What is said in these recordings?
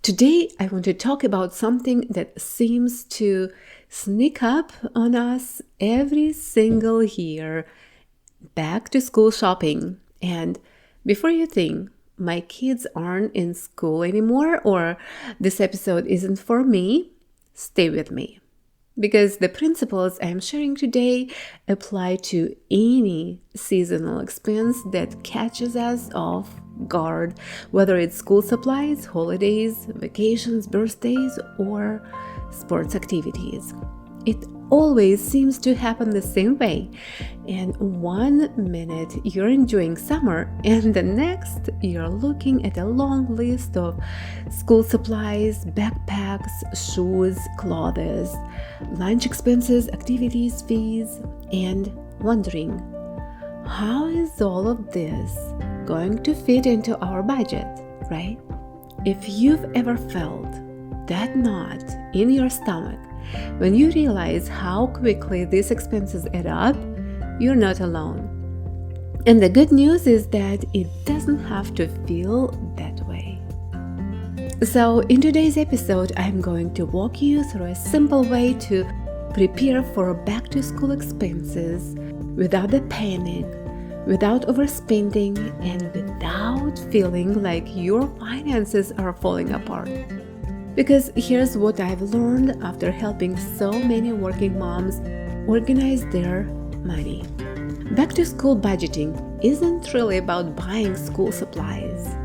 Today, I want to talk about something that seems to sneak up on us every single year: back to school shopping. And before you think my kids aren't in school anymore or this episode isn't for me, stay with me. Because the principles I'm sharing today apply to any seasonal expense that catches us off guard, whether it's school supplies, holidays, vacations, birthdays, or sports activities. It always seems to happen the same way. And one minute you're enjoying summer, and the next you're looking at a long list of school supplies, backpacks, shoes, clothes, lunch expenses, activities, fees, and wondering, how is all of this going to fit into our budget, right? If you've ever felt that knot in your stomach when you realize how quickly these expenses add up, you're not alone. And the good news is that it doesn't have to feel that way. So in today's episode, I'm going to walk you through a simple way to prepare for back-to-school expenses without the panic, without overspending, and without feeling like your finances are falling apart. Because here's what I've learned after helping so many working moms organize their money. Back-to-school budgeting isn't really about buying school supplies.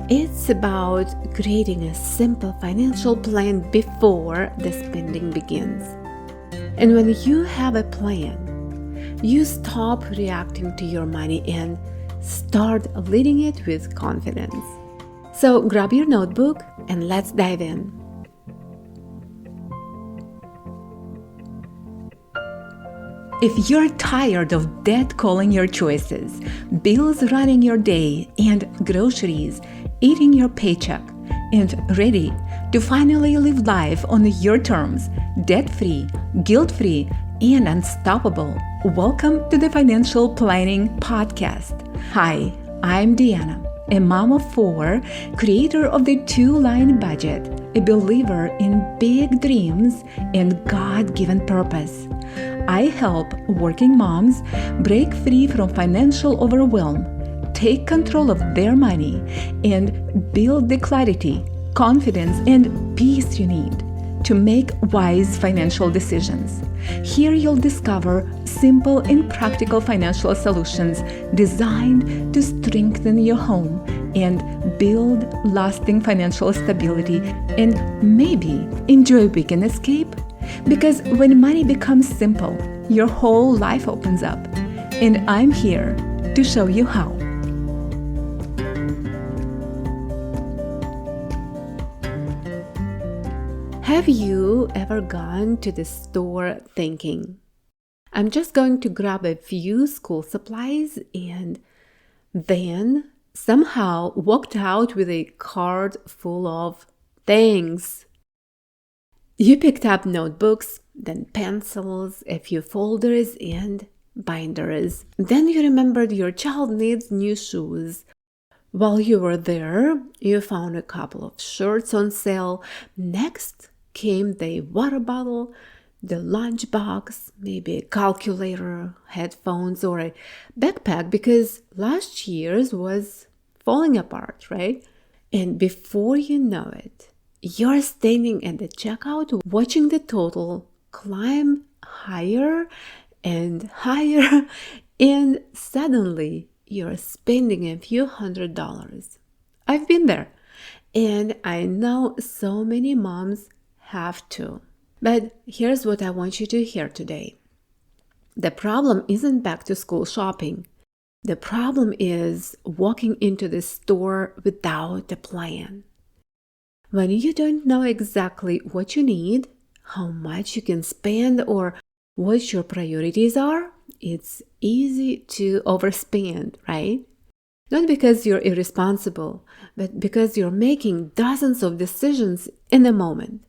It's about creating a simple financial plan before the spending begins. And when you have a plan, you stop reacting to your money and start leading it with confidence. So grab your notebook and let's dive in. If you're tired of debt calling your choices, bills running your day, and groceries eating your paycheck, and ready to finally live life on your terms, debt-free, guilt-free, and unstoppable, welcome to the Financial Planning Podcast. Hi, I'm Deanna, a mom of 4, creator of the 2-line budget, a believer in big dreams and God-given purpose. I help working moms break free from financial overwhelm, take control of their money, and build the clarity, confidence, and peace you need to make wise financial decisions. Here you'll discover simple and practical financial solutions designed to strengthen your home and build lasting financial stability, and maybe enjoy a weekend escape. Because when money becomes simple, your whole life opens up. And I'm here to show you how. Have you ever gone to the store thinking, I'm just going to grab a few school supplies, and then somehow walked out with a cart full of things? You picked up notebooks, then pencils, a few folders, and binders. Then you remembered your child needs new shoes. While you were there, you found a couple of shirts on sale. Next came the water bottle, the lunchbox, maybe a calculator, headphones, or a backpack, because last year's was falling apart, right? And before you know it, you're standing at the checkout watching the total climb higher and higher, and suddenly you're spending a few $100s. I've been there, and I know so many moms have too. But here's what I want you to hear today. The problem isn't back to school shopping. The problem is walking into the store without a plan. When you don't know exactly what you need, how much you can spend, or what your priorities are, it's easy to overspend, right? Not because you're irresponsible, but because you're making dozens of decisions in a moment.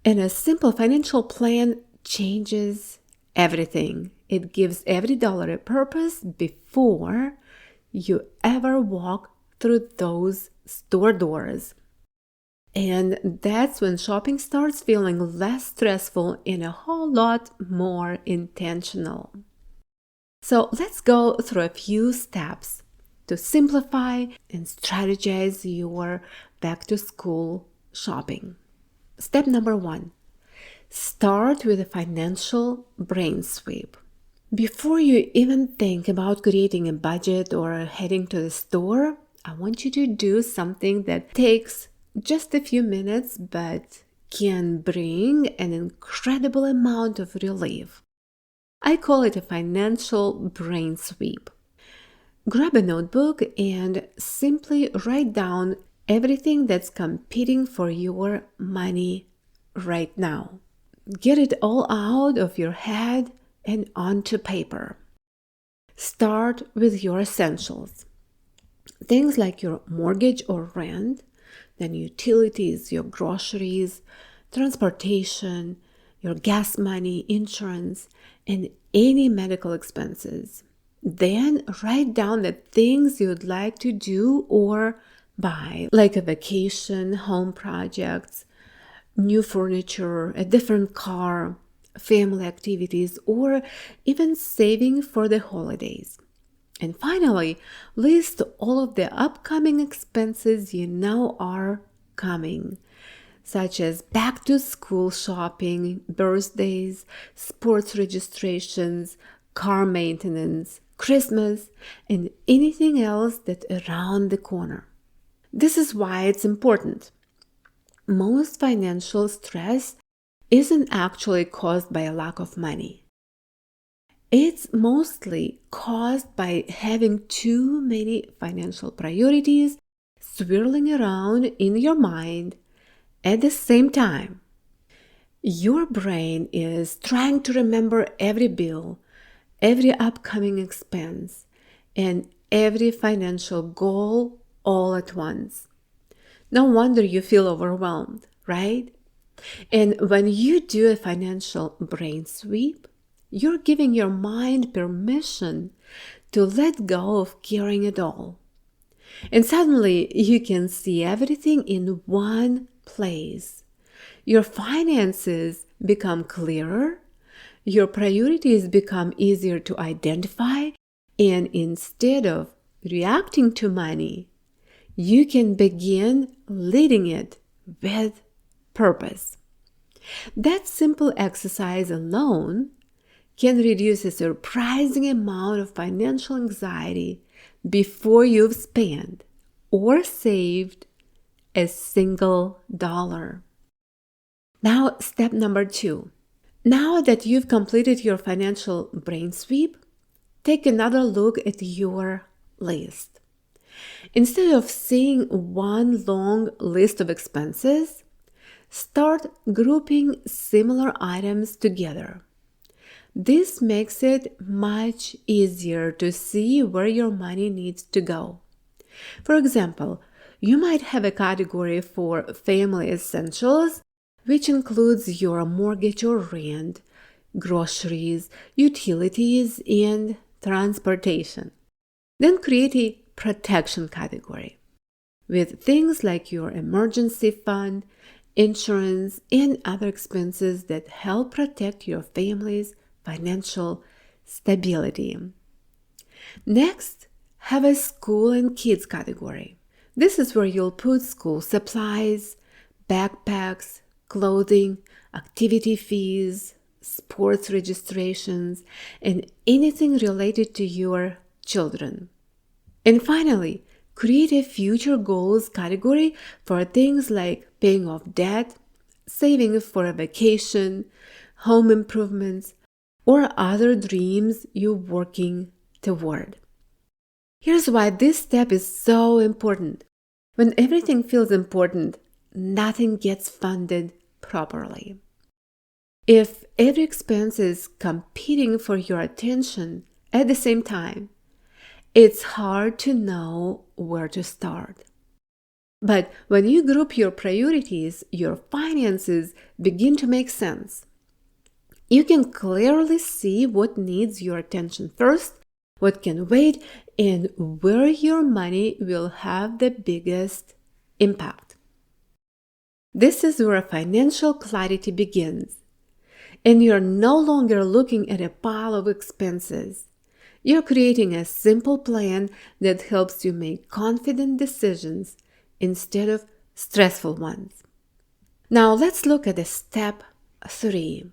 And a simple financial plan changes everything. It gives every dollar a purpose before you ever walk through those store doors. And that's when shopping starts feeling less stressful and a whole lot more intentional. So let's go through a few steps to simplify and strategize your back to school shopping. Step number 1, start with a financial brain sweep. Before you even think about creating a budget or heading to the store, I want you to do something that takes just a few minutes but can bring an incredible amount of relief. I call it a financial brain sweep. Grab a notebook and simply write down everything that's competing for your money right now. Get it all out of your head and onto paper. Start with your essentials. Things like your mortgage or rent, then utilities, your groceries, transportation, your gas money, insurance, and any medical expenses. Then write down the things you'd like to do or buy, like a vacation, home projects, new furniture, a different car, family activities, or even saving for the holidays. And finally, list all of the upcoming expenses you know are coming, such as back to school shopping, birthdays, sports registrations, car maintenance, Christmas, and anything else that's around the corner. This is why it's important. Most financial stress isn't actually caused by a lack of money. It's mostly caused by having too many financial priorities swirling around in your mind at the same time. Your brain is trying to remember every bill, every upcoming expense, and every financial goal all at once. No wonder you feel overwhelmed, right? And when you do a financial brain sweep, you're giving your mind permission to let go of carrying it all. And suddenly you can see everything in one place. Your finances become clearer, your priorities become easier to identify, and instead of reacting to money, you can begin leading it with purpose. That simple exercise alone can reduce a surprising amount of financial anxiety before you've spent or saved a single dollar. Now, step number 2. Now that you've completed your financial brain sweep, take another look at your list. Instead of seeing one long list of expenses, start grouping similar items together. This makes it much easier to see where your money needs to go. For example, you might have a category for family essentials, which includes your mortgage or rent, groceries, utilities, and transportation. Then create a protection category with things like your emergency fund, insurance, and other expenses that help protect your family's financial stability. Next, have a school and kids category. This is where you'll put school supplies, backpacks, clothing, activity fees, sports registrations, and anything related to your children. And finally, create a future goals category for things like paying off debt, saving for a vacation, home improvements, or other dreams you're working toward. Here's why this step is so important. When everything feels important, nothing gets funded properly. If every expense is competing for your attention at the same time, it's hard to know where to start. But when you group your priorities, your finances begin to make sense. You can clearly see what needs your attention first, what can wait, and where your money will have the biggest impact. This is where financial clarity begins. And you're no longer looking at a pile of expenses. You're creating a simple plan that helps you make confident decisions instead of stressful ones. Now let's look at the step 3.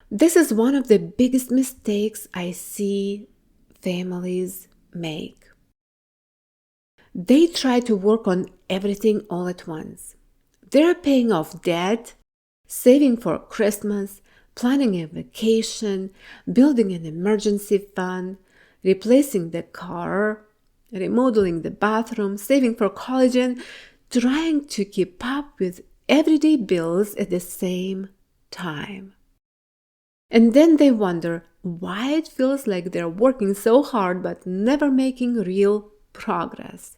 This is one of the biggest mistakes I see families make. They try to work on everything all at once. They're paying off debt, saving for Christmas, planning a vacation, building an emergency fund, replacing the car, remodeling the bathroom, saving for college, and trying to keep up with everyday bills at the same time. And then they wonder why it feels like they're working so hard but never making real progress.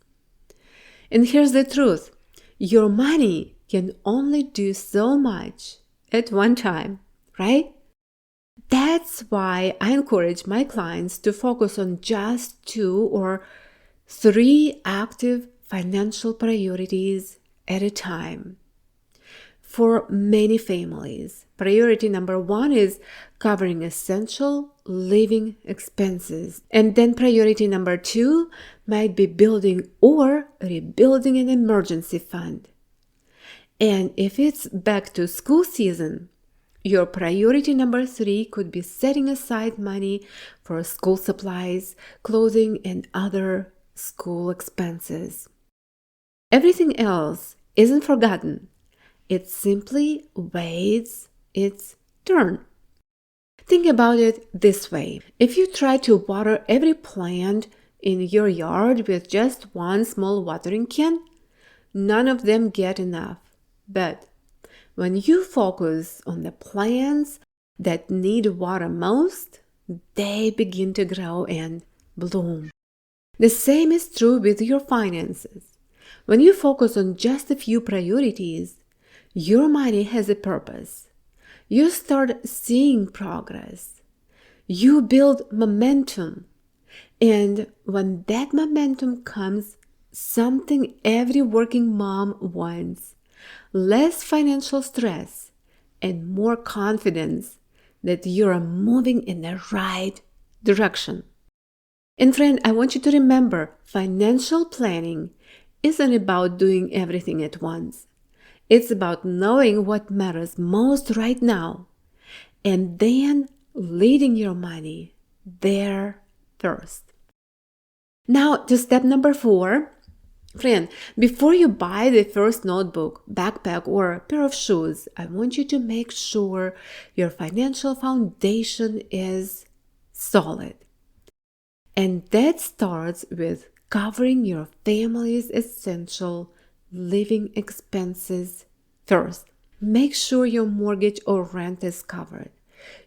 And here's the truth. Your money can only do so much at one time, right? That's why I encourage my clients to focus on just 2 or 3 active financial priorities at a time. For many families, priority number 1 is covering essential living expenses. And then priority number 2 might be building or rebuilding an emergency fund. And if it's back to school season, your priority number 3 could be setting aside money for school supplies, clothing, and other school expenses. Everything else isn't forgotten. It simply waits its turn. Think about it this way. If you try to water every plant in your yard with just one small watering can, none of them get enough. But when you focus on the plants that need water most, they begin to grow and bloom. The same is true with your finances. When you focus on just a few priorities, your money has a purpose. You start seeing progress. You build momentum. And when that momentum comes, something every working mom wants: less financial stress and more confidence that you're moving in the right direction. And friend, I want you to remember, financial planning isn't about doing everything at once. It's about knowing what matters most right now and then leading your money there first. Now to step number 4. Friend, before you buy the first notebook, backpack, or pair of shoes, I want you to make sure your financial foundation is solid. And that starts with covering your family's essential living expenses first. Make sure your mortgage or rent is covered,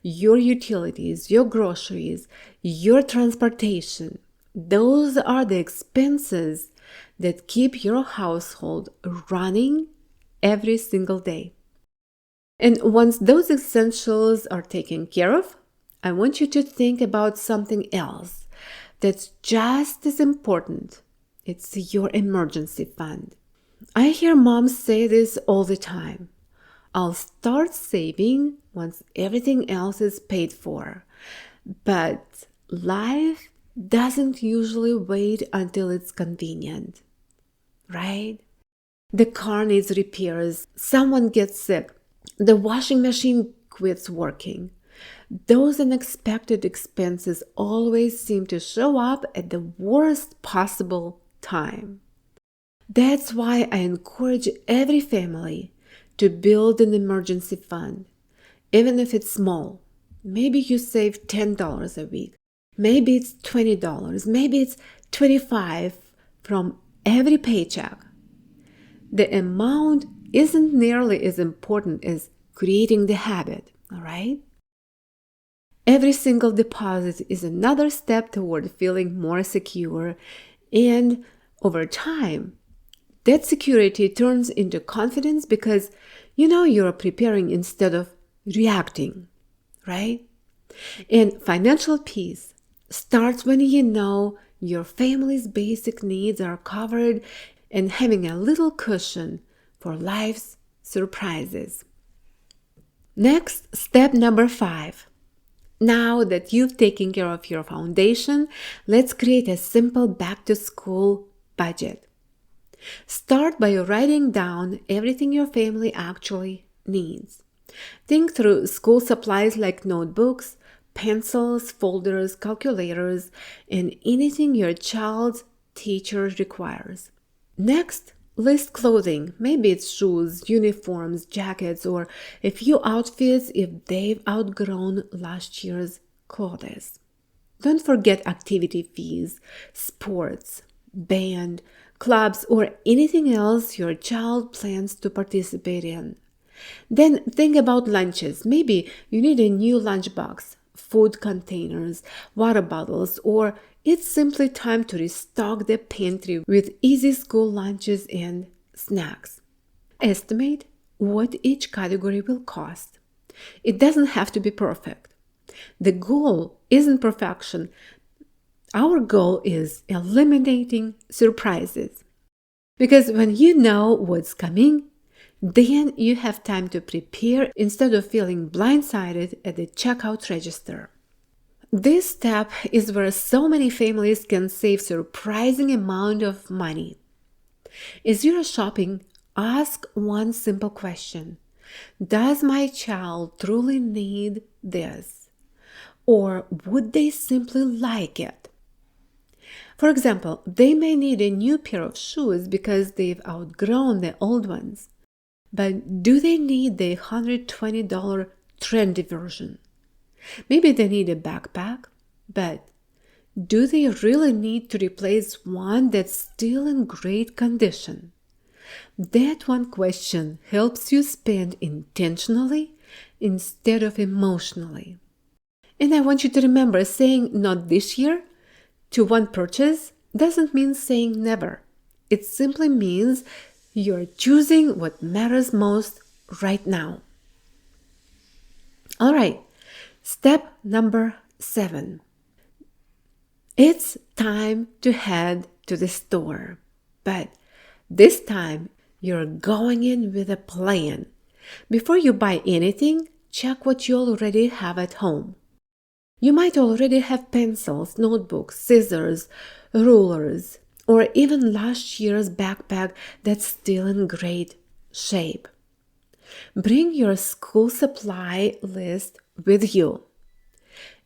your utilities, your groceries, your transportation. Those are the expenses that keep your household running every single day. And once those essentials are taken care of, I want you to think about something else that's just as important. It's your emergency fund. I hear moms say this all the time. I'll start saving once everything else is paid for. But life doesn't usually wait until it's convenient, right? The car needs repairs, someone gets sick, the washing machine quits working. Those unexpected expenses always seem to show up at the worst possible time. That's why I encourage every family to build an emergency fund, even if it's small. Maybe you save $10 a week. Maybe it's $20. Maybe it's $25 from every paycheck. The amount isn't nearly as important as creating the habit, all right? Every single deposit is another step toward feeling more secure, and over time, that security turns into confidence because you know you're preparing instead of reacting, right? And financial peace starts when you know your family's basic needs are covered and having a little cushion for life's surprises. Next, step number 5. Now that you've taken care of your foundation, let's create a simple back-to-school budget. Start by writing down everything your family actually needs. Think through school supplies like notebooks, pencils, folders, calculators, and anything your child's teacher requires. Next, list clothing. Maybe it's shoes, uniforms, jackets, or a few outfits if they've outgrown last year's clothes. Don't forget activity fees, sports, band, clubs, or anything else your child plans to participate in. Then think about lunches. Maybe you need a new lunchbox, food containers, water bottles, or it's simply time to restock the pantry with easy school lunches and snacks. Estimate what each category will cost. It doesn't have to be perfect. The goal isn't perfection. Our goal is eliminating surprises. Because when you know what's coming, then you have time to prepare instead of feeling blindsided at the checkout register. This step is where so many families can save surprising amount of money. As you're shopping, ask one simple question. Does my child truly need this? Or would they simply like it? For example, they may need a new pair of shoes because they've outgrown the old ones. But do they need the $120 trendy version? Maybe they need a backpack, but do they really need to replace one that's still in great condition? That one question helps you spend intentionally instead of emotionally. And I want you to remember, saying not this year to one purchase doesn't mean saying never. It simply means you're choosing what matters most right now. All right, step number 7. It's time to head to the store. But this time, you're going in with a plan. Before you buy anything, check what you already have at home. You might already have pencils, notebooks, scissors, rulers, or even last year's backpack that's still in great shape. Bring your school supply list with you.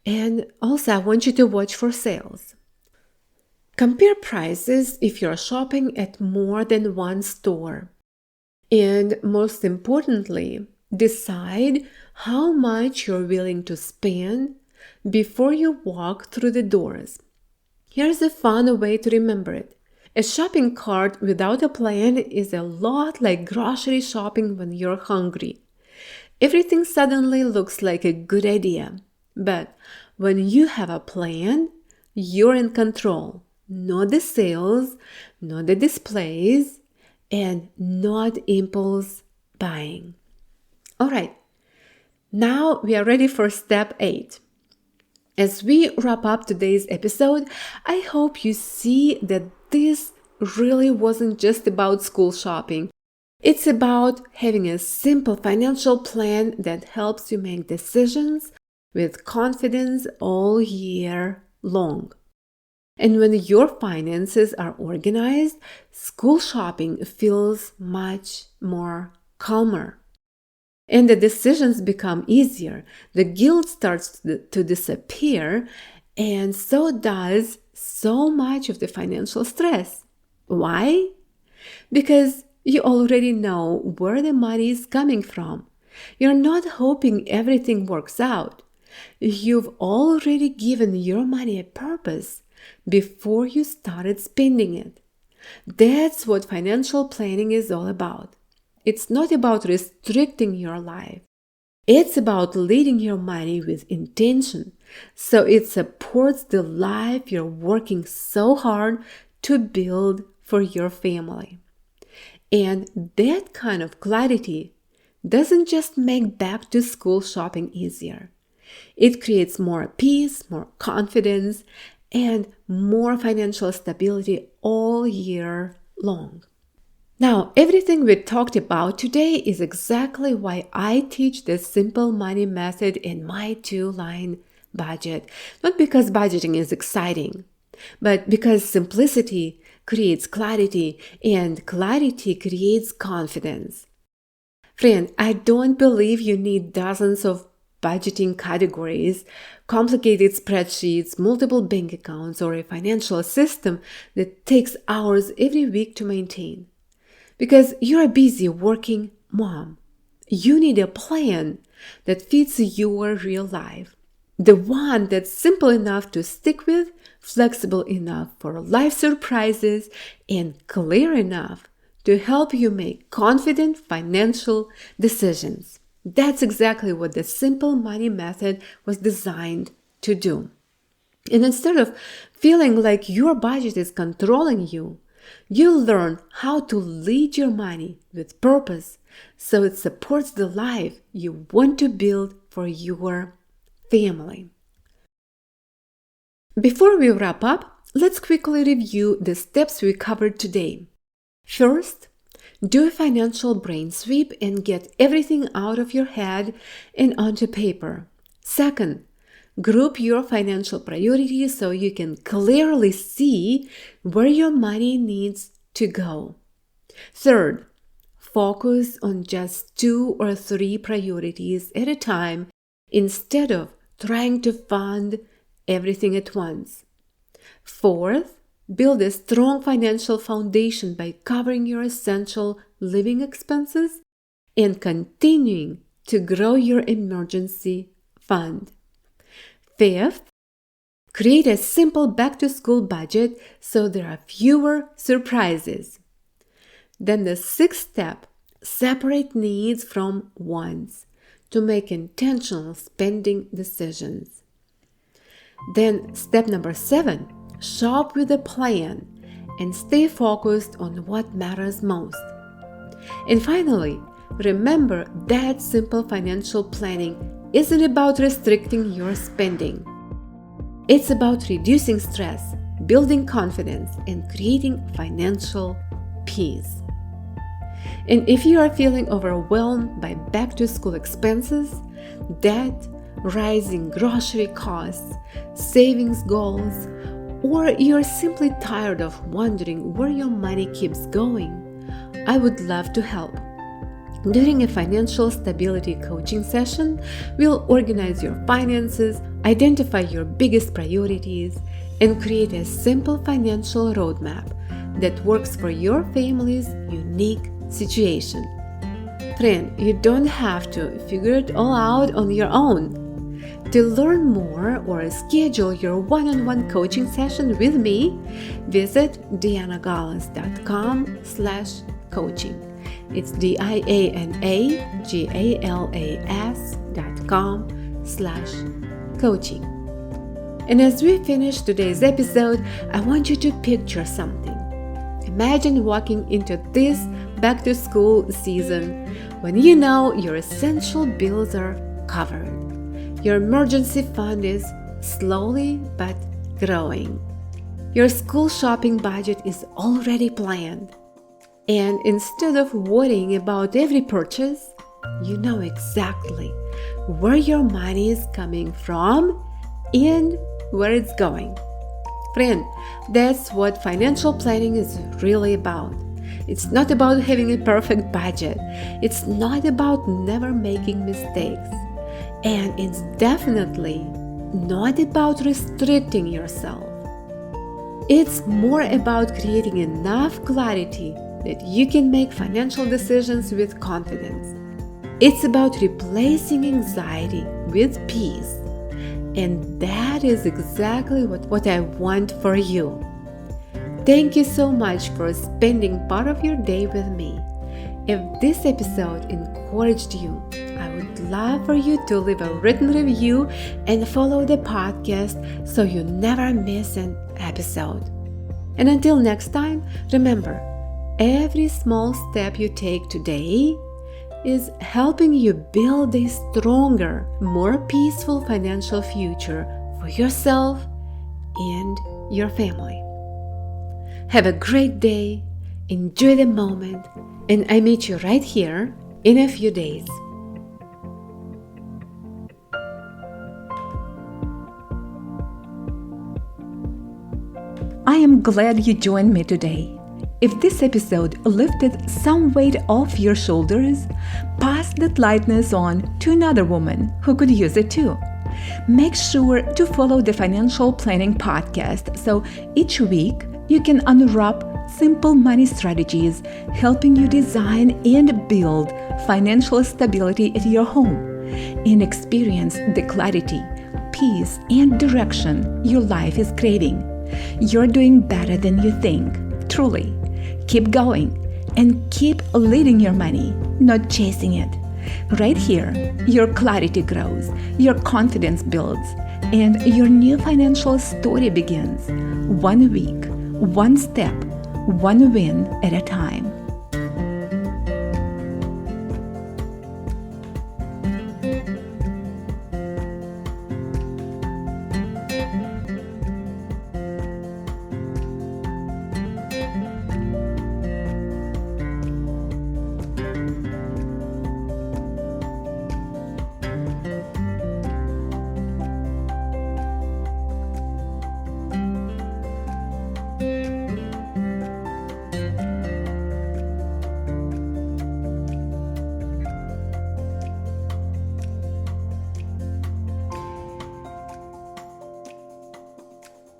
And also, I want you to watch for sales. Compare prices if you're shopping at more than one store. And most importantly, decide how much you're willing to spend before you walk through the doors. Here's a fun way to remember it. A shopping cart without a plan is a lot like grocery shopping when you're hungry. Everything suddenly looks like a good idea. But when you have a plan, you're in control. Not the sales, not the displays, and not impulse buying. All right, now we are ready for step 8. As we wrap up today's episode, I hope you see that this really wasn't just about school shopping. It's about having a simple financial plan that helps you make decisions with confidence all year long. And when your finances are organized, school shopping feels much more calmer. And the decisions become easier. The guilt starts to disappear, and so does so much of the financial stress. Why? Because you already know where the money is coming from. You're not hoping everything works out. You've already given your money a purpose before you started spending it. That's what financial planning is all about. It's not about restricting your life. It's about leading your money with intention, so it supports the life you're working so hard to build for your family. And that kind of clarity doesn't just make back-to-school shopping easier. It creates more peace, more confidence, and more financial stability all year long. Now, everything we talked about today is exactly why I teach this simple money method in my 2-line budget. Not because budgeting is exciting, but because simplicity creates clarity and clarity creates confidence. Friend, I don't believe you need dozens of budgeting categories, complicated spreadsheets, multiple bank accounts, or a financial system that takes hours every week to maintain. Because you're a busy working mom. You need a plan that fits your real life. The one that's simple enough to stick with, flexible enough for life surprises, and clear enough to help you make confident financial decisions. That's exactly what the simple money method was designed to do. And instead of feeling like your budget is controlling you, you'll learn how to lead your money with purpose so it supports the life you want to build for your family. Before we wrap up, let's quickly review the steps we covered today. First, do a financial brain sweep and get everything out of your head and onto paper. Second, group your financial priorities so you can clearly see where your money needs to go. Third, focus on just 2 or 3 priorities at a time instead of trying to fund everything at once. Fourth, build a strong financial foundation by covering your essential living expenses and continuing to grow your emergency fund. Fifth, create a simple back-to-school budget so there are fewer surprises. Then the sixth step, separate needs from wants to make intentional spending decisions. Then step number 7, shop with a plan and stay focused on what matters most. And finally, remember that simple financial planning isn't about restricting your spending. It's about reducing stress, building confidence, and creating financial peace. And if you are feeling overwhelmed by back-to-school expenses, debt, rising grocery costs, savings goals, or you're simply tired of wondering where your money keeps going, I would love to help. During a financial stability coaching session, we'll organize your finances, identify your biggest priorities, and create a simple financial roadmap that works for your family's unique situation. Friend, you don't have to figure it all out on your own. To learn more or schedule your one-on-one coaching session with me, visit dianagalas.com/coaching. It's dianagalas.com/coaching. And as we finish today's episode, I want you to picture something. Imagine walking into this back-to-school season when you know your essential bills are covered. Your emergency fund is slowly but growing. Your school shopping budget is already planned. And instead of worrying about every purchase, you know exactly where your money is coming from and where it's going. Friend, that's what financial planning is really about. It's not about having a perfect budget. It's not about never making mistakes. And it's definitely not about restricting yourself. It's more about creating enough clarity that you can make financial decisions with confidence. It's about replacing anxiety with peace. And that is exactly what I want for you. Thank you so much for spending part of your day with me. If this episode encouraged you, I would love for you to leave a written review and follow the podcast so you never miss an episode. And until next time, remember, every small step you take today is helping you build a stronger, more peaceful financial future for yourself and your family. Have a great day Enjoy the moment, and I meet you right here in a few days. I am glad you joined me today. If this episode lifted some weight off your shoulders, pass that lightness on to another woman who could use it too. Make sure to follow the Financial Planning Podcast so each week you can unwrap simple money strategies helping you design and build financial stability at your home and experience the clarity, peace, and direction your life is craving. You're doing better than you think, truly. Keep going and keep leading your money, not chasing it. Right here, your clarity grows, your confidence builds, and your new financial story begins. 1 week, 1 step, 1 win at a time.